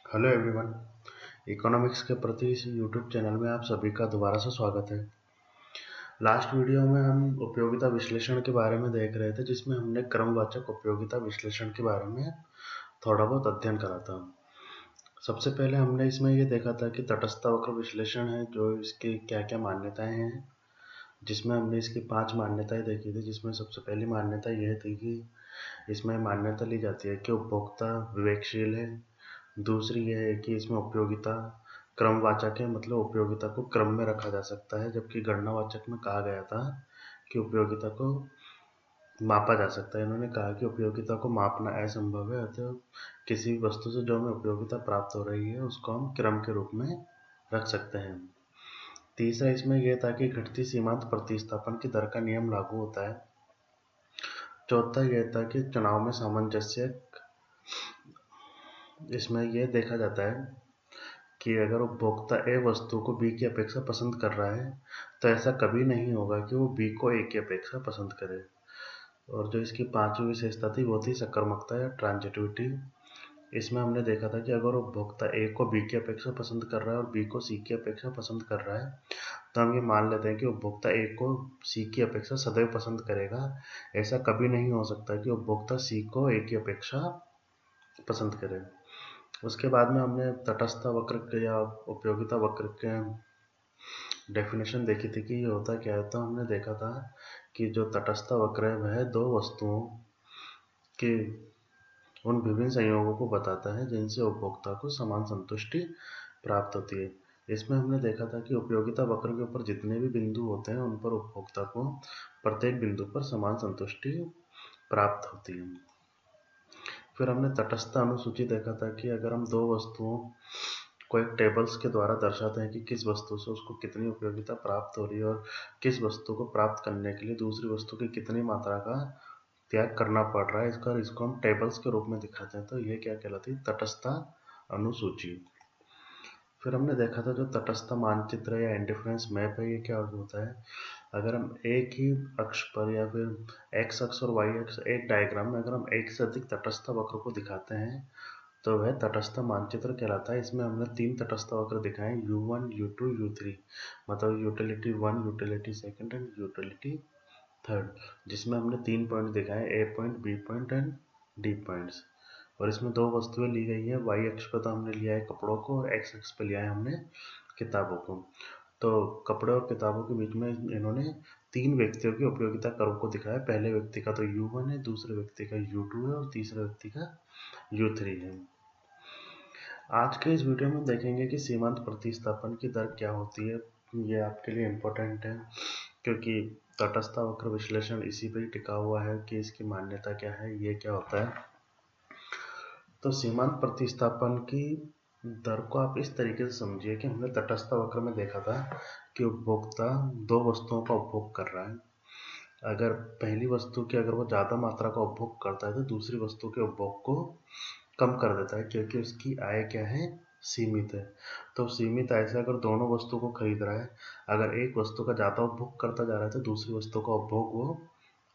Hello everyone. Economics के प्रति इस यूट्यूब चैनल में आप सभी का दोबारा से स्वागत है। लास्ट वीडियो में हम उपयोगिता विश्लेषण के बारे में देख रहे थे, जिसमें हमने क्रमवाचक उपयोगिता विश्लेषण के बारे में थोड़ा बहुत अध्ययन करा था। सबसे पहले हमने इसमें ये देखा था कि तटस्थता वक्र विश्लेषण है, जो इसकी क्या क्या मान्यताएं हैं, जिसमें हमने इसकी 5 मान्यताएं देखी थी। जिसमें सबसे पहली मान्यता यह थी कि इसमें मान्यता ली जाती है कि उपभोक्ता विवेकशील है। दूसरी यह है कि इसमें उपयोगिता क्रमवाचक है, मतलब उपयोगिता को क्रम में रखा जा सकता है, जबकि गणनावाचक में कहा गया था कि उपयोगिता को मापा जा सकता है। इन्होंने कहा कि उपयोगिता को मापना असंभव है, अतः किसी भी वस्तु से जो हमें उपयोगिता प्राप्त हो रही है उसको हम क्रम के रूप में रख सकते हैं। तीसरा इसमें यह था कि घटती सीमांत प्रतिस्थापन की दर का नियम लागू होता है। चौथा यह था कि चुनाव में सामंजस्य। इसमें यह देखा जाता है कि अगर उपभोक्ता ए वस्तु को बी की अपेक्षा पसंद कर रहा है, तो ऐसा कभी नहीं होगा कि वो बी को ए की अपेक्षा पसंद करे। और जो इसकी 5वीं विशेषता थी वो थी सकर्मकता या ट्रांजिटिविटी। इसमें हमने देखा था कि अगर उपभोक्ता ए को बी की अपेक्षा पसंद कर रहा है और बी को सी की अपेक्षा पसंद कर रहा है, तो हम ये मान लेते हैं कि उपभोक्ता ए को सी की अपेक्षा सदैव पसंद करेगा। ऐसा कभी नहीं हो सकता कि उपभोक्ता सी को ए की अपेक्षा पसंद करे। उसके बाद में हमने तटस्थता वक्र या उपयोगिता वक्र के डेफिनेशन देखी थी कि ये होता क्या है। तो हमने देखा था कि जो तटस्थता वक्र है वह दो वस्तुओं के उन विभिन्न संयोगों को बताता है जिनसे उपभोक्ता को समान संतुष्टि प्राप्त होती है। इसमें हमने देखा था कि उपयोगिता वक्र के ऊपर जितने भी बिंदु होते हैं उन पर उपभोक्ता को प्रत्येक बिंदु पर समान संतुष्टि प्राप्त होती है। फिर हमने तटस्थता अनुसूची देखा था कि अगर हम दो वस्तुओं को एक टेबल्स के द्वारा दर्शाते हैं कि किस वस्तु से उसको कितनी उपयोगिता प्राप्त हो रही है और किस वस्तु को प्राप्त करने के लिए दूसरी वस्तु की कितनी मात्रा का त्याग करना पड़ रहा है, इसको हम टेबल्स के रूप में दिखाते हैं। तो ये क्या कहलाती है? तटस्थता अनुसूची। फिर हमने देखा था जो तटस्थता मानचित्र या इंडिफरेंस मैप है, ये क्या होता है। अगर हम एक ही अक्ष पर या फिर एक्स अक्ष और वाई अक्ष एक डायग्राम में अगर हम एक से अधिक तटस्थ वक्र को दिखाते हैं तो वह तटस्थ मानचित्र कहलाता है। इसमें हमने 3 तटस्थ वक्र दिखाए, U1, U2, U3, मतलब utility 1, utility second and utility third, जिसमें हमने 3 पॉइंट दिखाए, A point, B point and D points. और इसमें 2 वस्तुएं ली गई हैं। वाई अक्ष पर तो हमने लिया है कपड़ों को और एक्स अक्ष पर लिया है हमने किताबों को। तो कपड़े और किताबों के बीच में इन्होंने 3 व्यक्तियों की उपयोगिता कर्व को दिखाया। पहले व्यक्ति का तो U1 है, दूसरे व्यक्ति का U2 है और तीसरे व्यक्ति का U3 है। आज के इस वीडियो में देखेंगे कि सीमांत प्रतिस्थापन की दर क्या होती है। ये आपके लिए इम्पोर्टेंट है क्योंकि तटस्थता वक्र विश्लेषण इसी पर ही टिका हुआ है कि इसकी मान्यता क्या है, ये क्या होता है। तो सीमांत प्रतिस्थापन की दर को आप इस तरीके से समझिए कि हमने तटस्थ वक्र में देखा था कि उपभोक्ता दो वस्तुओं का उपभोग कर रहा है। अगर पहली वस्तु की अगर वो ज़्यादा मात्रा का उपभोग करता है तो दूसरी वस्तु के उपभोग को कम कर देता है, क्योंकि उसकी आय क्या है? सीमित है। तो सीमित आय से अगर दोनों वस्तु को खरीद रहा है, अगर एक वस्तु का ज़्यादा उपभोग करता जा रहा है तो दूसरी वस्तु का उपभोग वो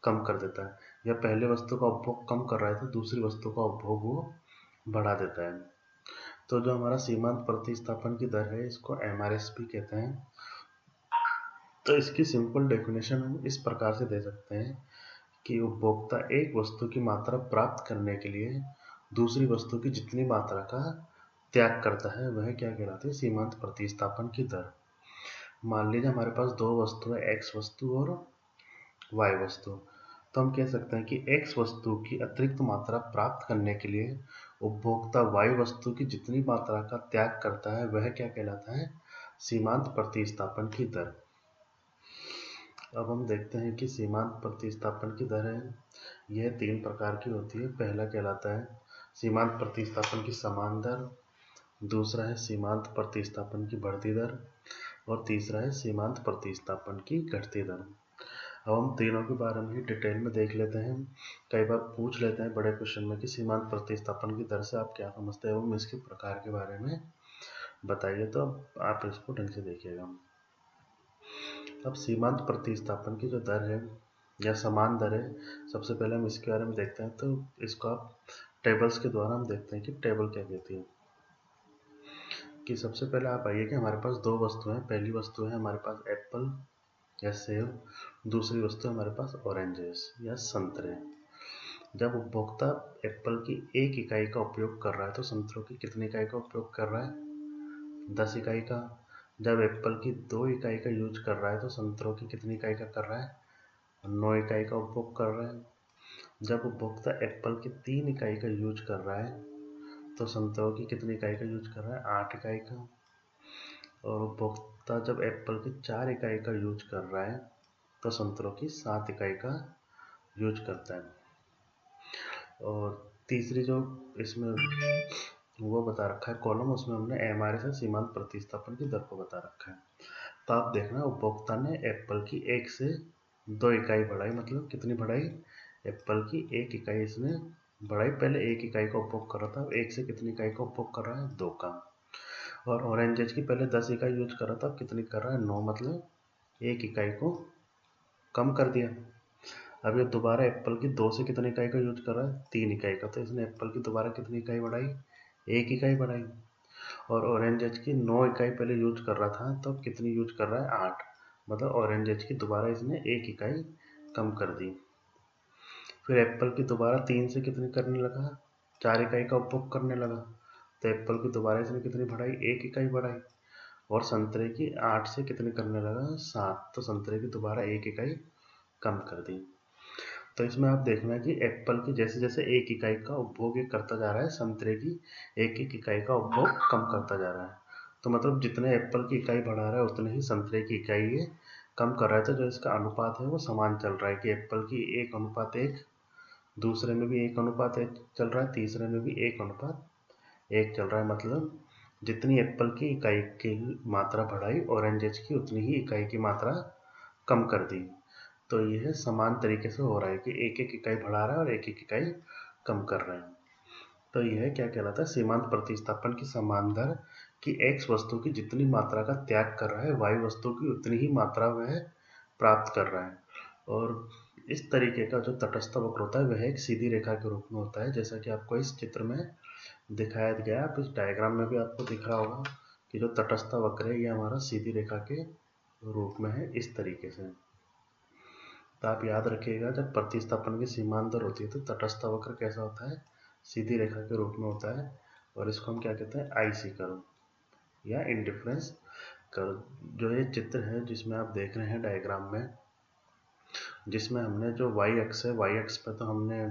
कम कर देता है, या पहले वस्तु का उपभोग कम कर रहा है तो दूसरी वस्तु का उपभोग वो बढ़ा देता है। तो जो हमारा सीमांत प्रतिस्थापन की दर है इसको MRS भी कहते हैं। तो इसकी सिंपल डेफिनेशन हम इस प्रकार से दे सकते हैं कि उपभोक्ता एक वस्तु की मात्रा प्राप्त करने के लिए दूसरी वस्तु की जितनी मात्रा का त्याग करता है वह क्या कहलाती है? सीमांत प्रतिस्थापन की दर। मान लीजिए हमारे पास दो वस्तु है, एक्स वस्तु और वाई वस्तु। तो हम कह सकते हैं कि एक्स वस्तु की अतिरिक्त मात्रा प्राप्त करने के लिए उपभोक्ता वाई वस्तु की जितनी मात्रा का त्याग करता है वह क्या कहलाता है? सीमांत प्रतिस्थापन की दर। अब हम देखते हैं कि सीमांत प्रतिस्थापन की दर है, यह 3 प्रकार की होती है। पहला कहलाता है सीमांत प्रतिस्थापन की समान दर, दूसरा है सीमांत प्रतिस्थापन की बढ़ती दर और तीसरा है सीमांत प्रतिस्थापन की घटती दर। अब हम तीनों के बारे में ही डिटेल में देख लेते हैं। कई बार पूछ लेते हैं बड़े क्वेश्चन में कि सीमांत प्रतिस्थापन की दर से आप क्या समझते हैं, एवं इसके प्रकार के बारे में बताइए। तो आप इसको ढंग से देखिएगा। अब सीमांत प्रतिस्थापन की जो दर है या समान दर है, सबसे पहले हम इसके बारे में देखते हैं। तो इसको आप टेबल्स के द्वारा हम देखते हैं कि टेबल क्या कहती है। कि सबसे पहले आप आइए कि हमारे पास दो वस्तु हैं। पहली वस्तु है हमारे पास एप्पल या सेब, दूसरी वस्तु है हमारे पास ऑरेंजेस या संतरे। जब उपभोक्ता एप्पल की एक इकाई का उपयोग कर रहा है तो संतरों की कितनी इकाई का उपयोग कर रहा है? 10 इकाई का। जब एप्पल की 2 इकाई का यूज कर रहा है तो संतरों की कितनी इकाई का कर रहा है? 9 इकाई का उपभोग कर रहा है। जब उपभोक्ता एप्पल की 3 इकाई का यूज कर रहा है तो संतरों की कितनी इकाई का यूज कर रहा है? 8 इकाई का। और उपभोक्ता जब एप्पल की 4 इकाई का यूज कर रहा है तो संतरों की 7 इकाई का यूज करता है। और तीसरी जो इसमें वो बता रखा है कॉलम, उसमें हमने एमआरएस से सीमांत प्रतिस्थापन की दर को बता रखा है। तो आप देखना उपभोक्ता ने एप्पल की 1 से 2 इकाई बढ़ाई, मतलब कितनी बढ़ाई? एप्पल की 1 इकाई इसने बढ़ाई। पहले 1 इकाई का उपभोग कर रहा था, 1 से कितनी इकाई का उपभोग कर रहा है? 2 का। और ऑरेंजेस की पहले 10 इकाई यूज कर रहा था, अब कितनी कर रहा है? 9, मतलब 1 इकाई को कम कर दिया। अब ये दोबारा एप्पल की 2 से कितनी इकाई का यूज कर रहा है? 3 इकाई का। तो इसने एप्पल की दोबारा कितनी इकाई बढ़ाई? 1 इकाई बढ़ाई। और ऑरेंजेस की 9 इकाई पहले यूज कर रहा था, तो अब कितनी यूज कर रहा है? 8, मतलब ऑरेंजेस की दोबारा इसने 1 इकाई कम कर दी। फिर एप्पल की दोबारा 3 से कितनी करने लगा? 4 इकाई का उपभोग करने लगा। तो एप्पल की दोबारा इसने कितनी बढ़ाई? 1 इकाई बढ़ाई। और संतरे की 8 से कितनी करने लगा? 7, तो संतरे की दोबारा 1 इकाई कम कर दी। तो इसमें आप देखना कि एप्पल की जैसे जैसे 1 इकाई का उपभोग ये करता जा रहा है, संतरे की 1-1 इकाई का उपभोग कम करता जा रहा है। तो मतलब जितने एप्पल की इकाई बढ़ा रहा है उतने ही संतरे की इकाई ये कम कर रहा है। तो जो इसका अनुपात है वो समान चल रहा है कि एप्पल की 1:1, दूसरे में भी 1:1 चल रहा है, तीसरे में भी 1:1 चल रहा है। मतलब जितनी एप्पल की इकाई की मात्रा बढ़ाई, ऑरेंजेस की उतनी ही इकाई की मात्रा कम कर दी। तो यह समान तरीके से हो रहा है कि 1-1 इकाई बढ़ा रहा है और 1-1 इकाई कम कर रहा है। तो यह क्या कहलाता है? सीमांत प्रतिस्थापन की समान दर कि x वस्तु की जितनी मात्रा का त्याग कर रहा है, y वस्तु की उतनी ही मात्रा वह प्राप्त कर रहा है। और इस तरीके का जो तटस्थ वक्र होता है वह एक सीधी रेखा के रूप में होता है, जैसा कि आपको इस चित्र में दिखाया गया है। आप इस डायग्राम में भी आपको दिख रहा होगा कि जो तटस्थ वक्र है ये हमारा सीधी रेखा के रूप में है, इस तरीके से। तो आप याद रखिएगा जब प्रतिस्थापन की सीमांत दर होती है तो तटस्थ वक्र कैसा होता है? सीधी रेखा के रूप में होता है। और इसको हम क्या कहते हैं? आईसी कर्व या इंडिफरेंस कर्व। जो ये चित्र है जिसमें आप देख रहे हैं डायग्राम में, जिसमें हमने जो वाई अक्ष है, वाई अक्ष पे तो हमने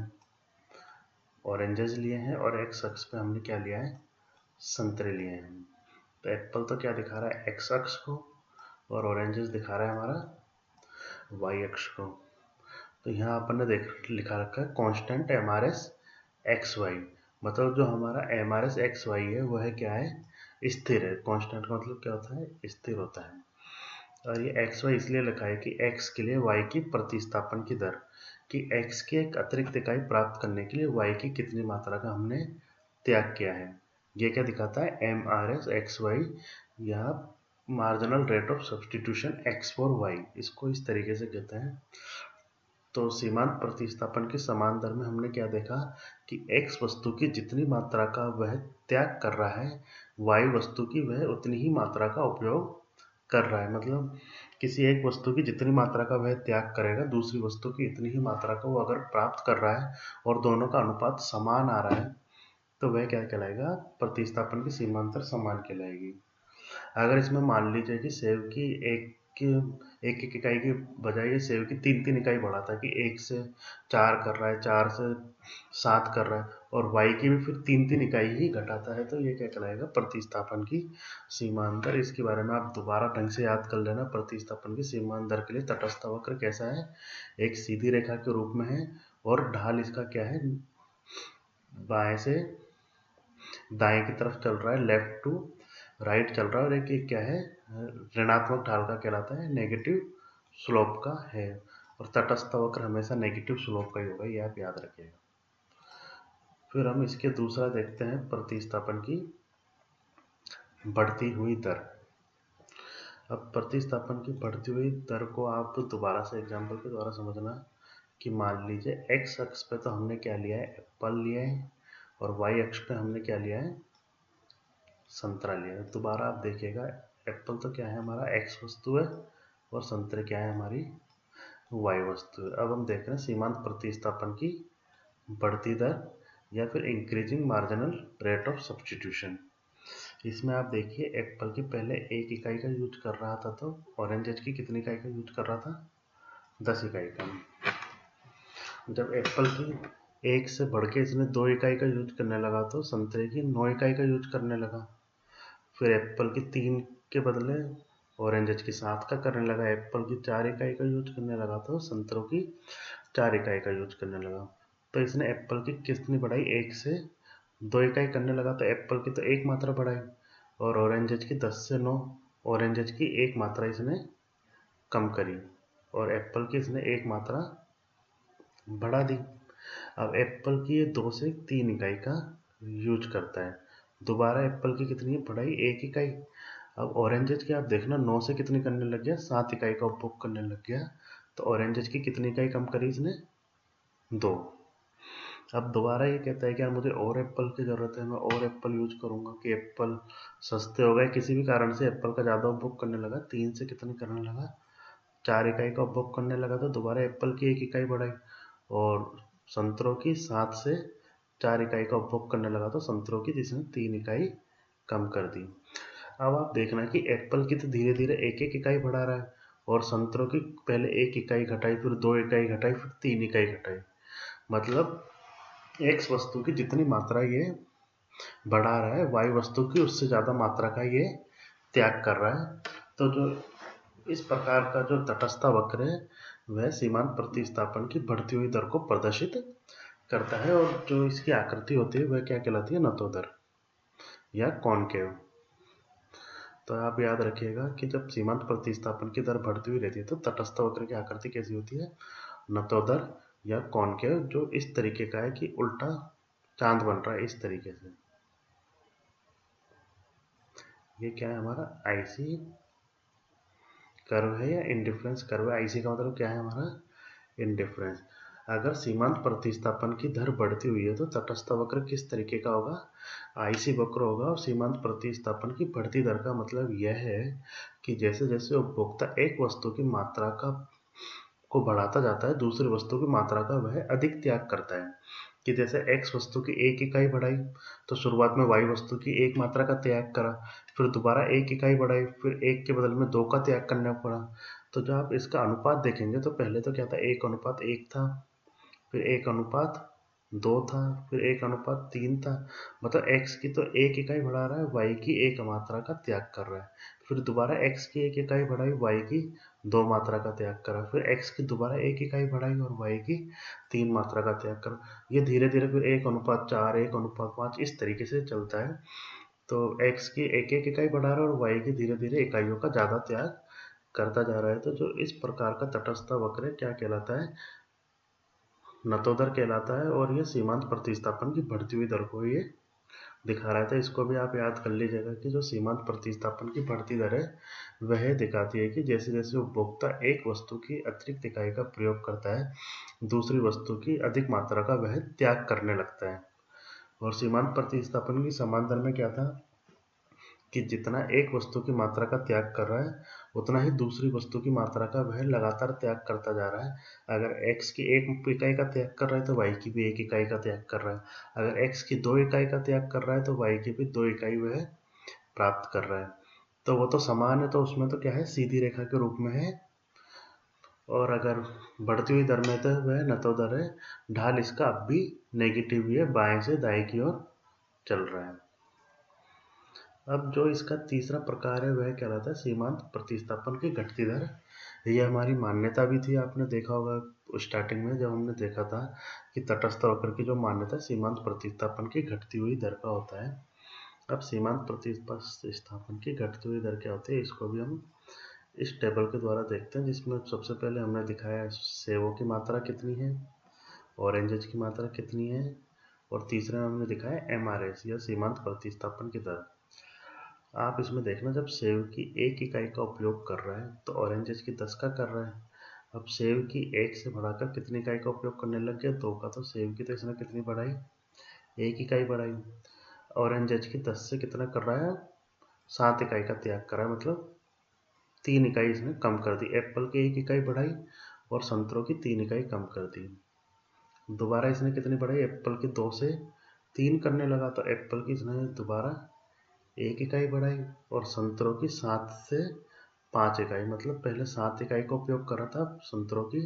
ऑरेंजेस लिए हैं और एक्स अक्ष पे हमने क्या लिया है? संतरे लिए हैं। तो एप्पल तो क्या दिखा रहा है? एक्स अक्ष को, और ऑरेंजेस दिखा रहा है हमारा वाई अक्ष को। तो यहाँ अपन ने लिखा रखा है कांस्टेंट एमआरएस एक्स वाई, मतलब जो हमारा एमआरएस एक्स वाई है वह क्या है? स्थिर है। कांस्टेंट का मतलब क्या होता है? स्थिर होता है। और ये एक्स वाई इसलिए लिखा है कि एक्स के लिए वाई की प्रतिस्थापन की दर, कि एक्स की एक अतिरिक्त इकाई प्राप्त करने के लिए वाई की कितनी मात्रा का हमने त्याग किया है। ये क्या दिखाता है? M R S X Y या marginal rate of substitution X for Y, इसको इस तरीके से कहते हैं। तो सीमांत प्रतिस्थापन की समान दर में हमने क्या देखा कि x वस्तु की जितनी मात्रा का वह त्याग कर रहा है, y वस्तु की वह उतनी ही मात्रा का उपयोग कर रहा है। मतलब किसी एक वस्तु की जितनी मात्रा का वह त्याग करेगा, दूसरी वस्तु की इतनी ही मात्रा का वो अगर प्राप्त कर रहा है और दोनों का अनुपात समान आ रहा है तो वह क्या कहलाएगा? प्रतिस्थापन की सीमांत दर समान कहलाएगी। अगर इसमें मान लीजिए कि सेब की एक इकाई की बजाय ये सेब की 3-3 इकाई बढ़ाता है कि 1 से 4 कर रहा है, 4 से 7 कर रहा है, और वाई की भी फिर 3-3 इकाई ही घटाता है, तो ये क्या कहलाएगा? प्रतिस्थापन की सीमांत दर। इसके बारे में आप दोबारा ढंग से याद कर लेना। प्रतिस्थापन की सीमांत दर के लिए तटस्थ वक्र कैसा है? एक सीधी रेखा के रूप में है, और ढाल इसका क्या है? बाएं से दाएं की तरफ चल रहा है, लेफ्ट टू राइट चल रहा है। और एक क्या है? ऋणात्मक ढाल का कहलाता है, नेगेटिव स्लोप का है। और तटस्थ वक्र हमेशा नेगेटिव स्लोप का ही होगा, ये आप याद रखिएगा। फिर हम इसके दूसरा देखते हैं, प्रतिस्थापन की बढ़ती हुई दर। अब प्रतिस्थापन की बढ़ती हुई दर को आप दोबारा से एग्जाम्पल के द्वारा समझना कि मान लीजिए एक्स अक्ष पे तो हमने क्या लिया है? एप्पल लिया है, और वाई अक्ष पे हमने क्या लिया है? संतरा लिया। दोबारा आप देखिएगा, एप्पल तो क्या है हमारा x वस्तु है और संतरे क्या है हमारी y वस्तु है। अब हम देख रहे हैं सीमांत प्रतिस्थापन की बढ़ती दर या फिर increasing marginal rate of substitution. इसमें आप देखिए एप्पल की पहले 1 इकाई का यूज कर रहा था, तो ऑरेंज की कितनी इकाई का यूज कर रहा था? 10 इकाई का। जब एप्पल की 1 से बढ़ के इसने 2 इकाई का यूज करने लगा तो संतरे की 9 इकाई का यूज करने लगा। फिर एप्पल की 3 के बदले ऑरेंज की 7 का करने लगा। एप्पल की 4 इकाई का यूज करने लगा तो संतरों की 4 इकाई का यूज करने लगा। तो इसने एप्पल की कितनी बढ़ाई? 1 से 2 इकाई करने लगा तो एप्पल की तो 1 मात्रा बढ़ाई, और ऑरेंज की 10 से 9 ऑरेंज की 1 मात्रा इसने कम करी, और एप्पल की इसने 1 मात्रा बढ़ा दी। अब एप्पल की ये 2 से 3 इकाई का यूज करता है। दोबारा एप्पल की कितनी बढ़ाई? 1 इकाई। अब ऑरेंज की आप देखना 9 से कितनी करने लग गया? 7 इकाई का उपभोग करने लग गया। तो ऑरेंज की कितनी इकाई कम करी इसने? 2। अब दोबारा ये कहता है कि यार मुझे और एप्पल की ज़रूरत है, मैं और एप्पल यूज करूँगा कि एप्पल सस्ते हो गए। किसी भी कारण से एप्पल का ज़्यादा उपभोग करने लगा, 3 से कितनी करने लगा? 4 इकाई का उपभोग करने लगा। तो दोबारा एप्पल की 1 इकाई बढ़ाई, और संतरों की 7 से 4 इकाई का उपभोग करने लगा तो संतरों की जिसने 3 इकाई कम कर दी। अब आप देखना कि एप्पल की तो धीरे धीरे 1-1 इकाई बढ़ा रहा है, और संतरों की पहले 1 इकाई घटाई, फिर 2 इकाई घटाई, फिर 3 इकाई घटाई। मतलब x वस्तु की जितनी मात्रा ये बढ़ा रहा है, y वस्तु की उससे ज़्यादा मात्रा का ये त्याग कर रहा है। तो जो इस प्रकार का जो तटस्थ वक्र है वह सीमांत प्रतिस्थापन की बढ़ती हुई दर को प्रदर्शित करता है, और जो इसकी आकृति होती है वह क्या कहलाती है? नतोदर या कॉनकेव। तो आप याद रखिएगा कि जब सीमांत प्रतिस्थापन की दर बढ़ती हुई रहती है तो तटस्थ वक्र की आकृति कैसी होती है? नतोदर या कॉनकेव, जो इस तरीके का है कि उल्टा चांद बन रहा है इस तरीके से। ये क्या है हमारा? आईसी कर्व है या इंडिफरेंस कर्व है। आईसी का मतलब क्या है हमारा? इंडिफरेंस। अगर सीमांत प्रतिस्थापन की दर बढ़ती हुई है तो तटस्थ वक्र किस तरीके का होगा? आईसी वक्र होगा। और सीमांत प्रतिस्थापन की बढ़ती दर का मतलब यह है कि जैसे जैसे उपभोक्ता एक वस्तु की मात्रा को बढ़ाता जाता है, दूसरी वस्तु की मात्रा का वह अधिक त्याग करता है। कि जैसे x वस्तु की 1 इकाई बढ़ाई तो शुरुआत में y वस्तु की 1 मात्रा का त्याग करा, फिर दोबारा 1 इकाई बढ़ाई, फिर 1 के बदले में 2 का त्याग करना पड़ा। तो जब आप इसका अनुपात देखेंगे तो पहले तो क्या था? 1:1 था, फिर 1:2 था, फिर 1:3 था। मतलब x की तो 1 इकाई बढ़ा रहा है, y की 1 मात्रा का त्याग कर रहा है। फिर दोबारा x की 1 इकाई बढ़ाई, y की 2 मात्रा का त्याग करा, फिर x की दोबारा 1 इकाई बढ़ाई और y की 3 मात्रा का त्याग करा। ये धीरे धीरे फिर 1:4, 1:5 इस तरीके से चलता है। तो x की 1-1 इकाई बढ़ा रहा है और y की धीरे धीरे इकाइयों का ज़्यादा त्याग करता जा रहा है। तो जो इस प्रकार का तटस्थ वक्र क्या कहलाता है? नतोदर कहलाता है, और ये सीमांत प्रतिस्थापन की बढ़ती हुई दर को ये दिखा रहा था। इसको भी आप याद कर लीजिएगा कि जो सीमांत प्रतिस्थापन की बढ़ती दर है वह दिखाती है कि जैसे जैसे उपभोक्ता एक वस्तु की अतिरिक्त इकाई का प्रयोग करता है, दूसरी वस्तु की अधिक मात्रा का वह त्याग करने लगता है। और सीमांत प्रतिस्थापन की समान दर में क्या था कि जितना एक वस्तु की मात्रा का त्याग कर रहा है उतना ही दूसरी वस्तु की मात्रा का वह लगातार त्याग करता जा रहा है। अगर x की 1 इकाई का त्याग कर रहा है तो y की भी 1 इकाई का त्याग कर रहा है। अगर x की 2 इकाई का त्याग कर रहा है तो y की भी 2 इकाई वह प्राप्त कर रहा है। तो वो तो समान है, तो उसमें तो क्या है? सीधी रेखा के रूप में है। और अगर बढ़ती हुई दर में तो वह नतोदर है। ढाल इसका अब भी नेगेटिव ही है, बाएं से दाएं की ओर चल रहा है। अब जो इसका तीसरा प्रकार है वह कहलाता है सीमांत प्रतिस्थापन की घटती दर। यह हमारी मान्यता भी थी, आपने देखा होगा स्टार्टिंग में जब हमने देखा था कि तटस्थ वक्र की जो मान्यता सीमांत प्रतिस्थापन की घटती हुई दर का होता है। अब सीमांत प्रतिस्थापन की घटती हुई दर क्या होती है, इसको भी हम इस टेबल के द्वारा देखते हैं, जिसमें सबसे पहले हमने दिखाया सेवों की मात्रा कितनी है, ऑरेंजेस की मात्रा कितनी है, और तीसरे में हमने दिखाया MRS या सीमांत प्रतिस्थापन की दर। आप इसमें देखना, जब सेव की 1 इकाई का उपयोग कर रहा है तो ऑरेंजेस की 10 का कर रहा है। अब सेव की 1 से बढ़ाकर कितनी इकाई का उपयोग करने लग गया? 2 का। तो सेव की तो इसने कितनी बढ़ाई? 1 इकाई बढ़ाई। और एनजेच की 10 से कितना कर रहा है, 7 इकाई का त्याग कर रहा है, मतलब 3 इकाई इसने कम कर दी। एप्पल की 1 इकाई बढ़ाई और संतरों की 3 इकाई कम कर दी। दोबारा इसने कितनी बढ़ाई, एप्पल की 2 से 3 करने लगा, तो एप्पल की इसने दोबारा 1 इकाई बढ़ाई और संतरों की 7 से 5 इकाई, मतलब पहले 7 इकाई का उपयोग कर रहा था, संतरों की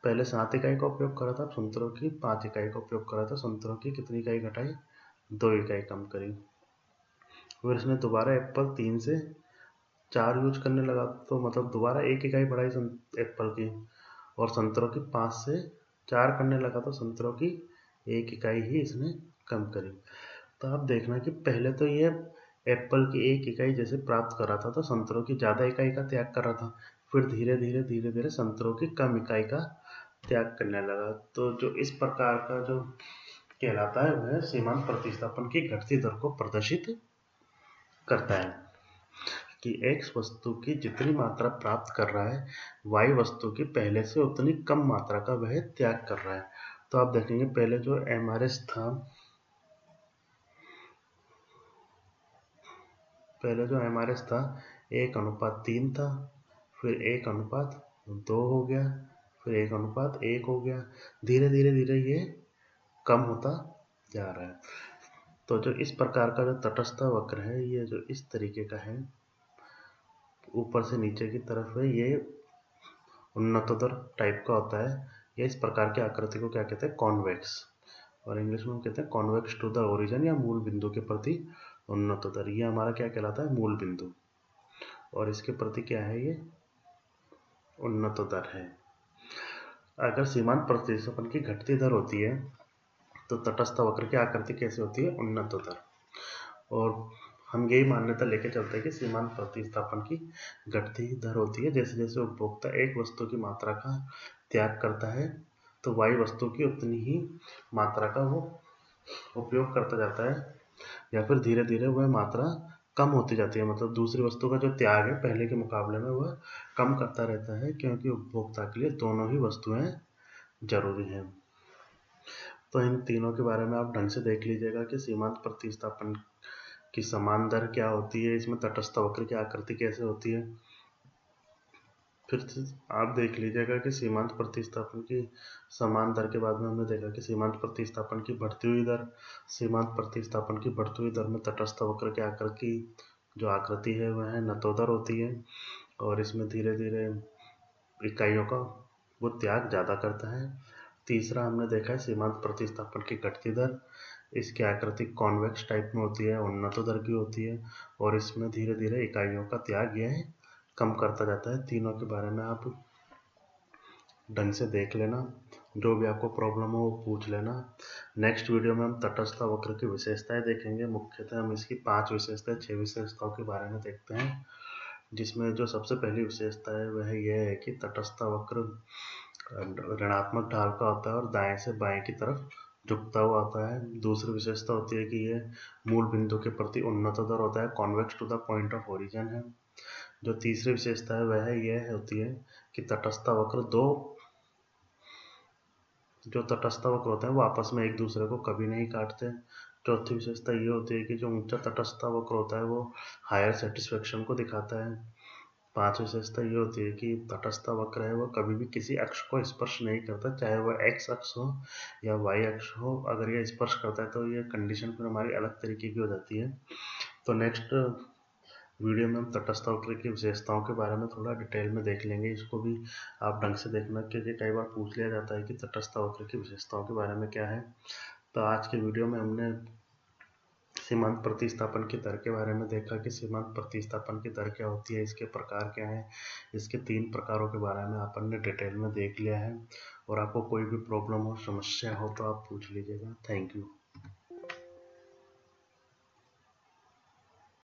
पहले 7 इकाई का उपयोग कर रहा था, संतरों की 5 इकाई का उपयोग कर रहा था, संतरों की कितनी इकाई घटाई, 2 इकाई कम करी। फिर इसने दोबारा एप्पल 3 से 4 यूज करने लगा, तो मतलब दोबारा 1 इकाई बढ़ाई एप्पल की, और संतरों की 5 से 4 करने लगा, तो संतरों की 1 इकाई ही इसने कम करी। तो आप देखना कि पहले तो ये एप्पल की 1 इकाई जैसे प्राप्त कर रहा था, तो संतरों की ज़्यादा इकाई का त्याग कर रहा था, फिर धीरे धीरे संतरों की कम इकाई का त्याग करने लगा। तो जो इस प्रकार का जो कहलाता है वह सीमांत प्रतिस्थापन की घटती दर को प्रदर्शित करता है कि x वस्तु की जितनी मात्रा प्राप्त कर रहा है, y वस्तु की पहले से उतनी कम मात्रा का वह त्याग कर रहा है। तो आप देखेंगे पहले जो MRS था, पहले जो MRS था 1:3 था, फिर 1:2 हो गया, फिर 1:1 हो गया, धीरे धीरे ये कम होता जा रहा है। तो जो इस प्रकार का जो तटस्थ वक्र है, ये जो इस तरीके का है, ऊपर से नीचे की तरफ है, ये उन्नतोत्तर टाइप का होता है। ये इस प्रकार की आकृति को क्या कहते हैं, कॉन्वेक्स, और इंग्लिश में हम कहते हैं कॉन्वेक्स टू द ओरिजिन, या मूल बिंदु के प्रति उन्नतोत्तर। ये हमारा क्या कहलाता है, मूल बिंदु, और इसके प्रति क्या है, ये उन्नतोत्तर है। अगर सीमांत प्रतिस्थापन की घटती दर होती है तो तटस्थ वक्र की आकृति कैसे होती है, उन्नतोत्तर। और हम यही मान्यता लेके चलते हैं कि सीमांत प्रतिस्थापन की घटती दर होती है जैसे जैसे उपभोक्ता एक वस्तु की मात्रा का त्याग करता है, तो y वस्तु की उतनी ही मात्रा का वो उपयोग करता जाता है, या फिर धीरे धीरे वह मात्रा कम होती जाती है, मतलब दूसरी वस्तु का जो त्याग है पहले के मुकाबले में वह कम करता रहता है, क्योंकि उपभोक्ता के लिए दोनों ही वस्तुएं जरूरी हैं। तो इन तीनों के बारे में आप ढंग से देख लीजिएगा कि सीमांत प्रतिस्थापन की समान दर क्या होती है, इसमें तटस्थ वक्र की आकृति कैसे होती है। फिर आप देख लीजिएगा कि सीमांत प्रतिस्थापन की समान दर के बाद में हमने देखा कि सीमांत प्रतिस्थापन की बढ़ती हुई दर, सीमांत प्रतिस्थापन की बढ़ती हुई दर में तटस्थ वक्र की आकृति जो आकृति है वह नतोदर होती है, और इसमें धीरे धीरे इकाइयों का वो त्याग ज़्यादा करता है। तीसरा हमने देखा है सीमांत प्रतिस्थापन की घटती दर, इसकी आकृति कॉन्वेक्स टाइप में होती है, उन्नतोदर की होती है, और इसमें धीरे धीरे इकाइयों का त्याग यह कम करता जाता है। तीनों के बारे में आप ढंग से देख लेना, जो भी आपको प्रॉब्लम हो वो पूछ लेना। नेक्स्ट वीडियो में हम तटस्थ वक्र की विशेषताएं देखेंगे। मुख्यतः हम इसकी 5 विशेषताएं 6 विशेषताओं के बारे में देखते हैं, जिसमें जो सबसे पहली विशेषता है वह यह है कि तटस्थ वक्र ऋणात्मक ढाल का होता है और दाएं से बाएं की तरफ झुकता हुआ आता है। दूसरी विशेषता होती है कि यह मूल बिंदु के प्रति उन्नतोदर होता है, convex to the point of origin है। जो तीसरी विशेषता है वह यह होती है कि तटस्थ वक्र जो तटस्थ वक्र होते हैं वो आपस में एक दूसरे को कभी नहीं काटते। चौथी विशेषता ये होती है कि जो ऊंचा तटस्थ वक्र होता है वो हायर सेटिस्फेक्शन को दिखाता है। पांचवी विशेषता ये होती है कि तटस्थ वक्र है वो कभी भी किसी अक्ष को स्पर्श नहीं करता, चाहे वह एक्स अक्ष हो या वाई अक्ष हो। अगर ये स्पर्श करता है तो ये कंडीशन फिर हमारी अलग तरीके की हो जाती है। तो नेक्स्ट वीडियो में हम तटस्थ वक्र की विशेषताओं के बारे में थोड़ा डिटेल में देख लेंगे। इसको भी आप ढंग से देखना, क्योंकि कई बार पूछ लिया जाता है कि तटस्थ वक्र की विशेषताओं के बारे में क्या है। तो आज के वीडियो में हमने सीमांत प्रतिस्थापन की दर के बारे में देखा कि सीमांत प्रतिस्थापन की दर क्या होती है, इसके प्रकार क्या है, इसके 3 प्रकारों के बारे में अपन ने डिटेल में देख लिया है। और आपको कोई भी प्रॉब्लम हो, समस्या हो तो आप पूछ लीजिएगा। Thank you.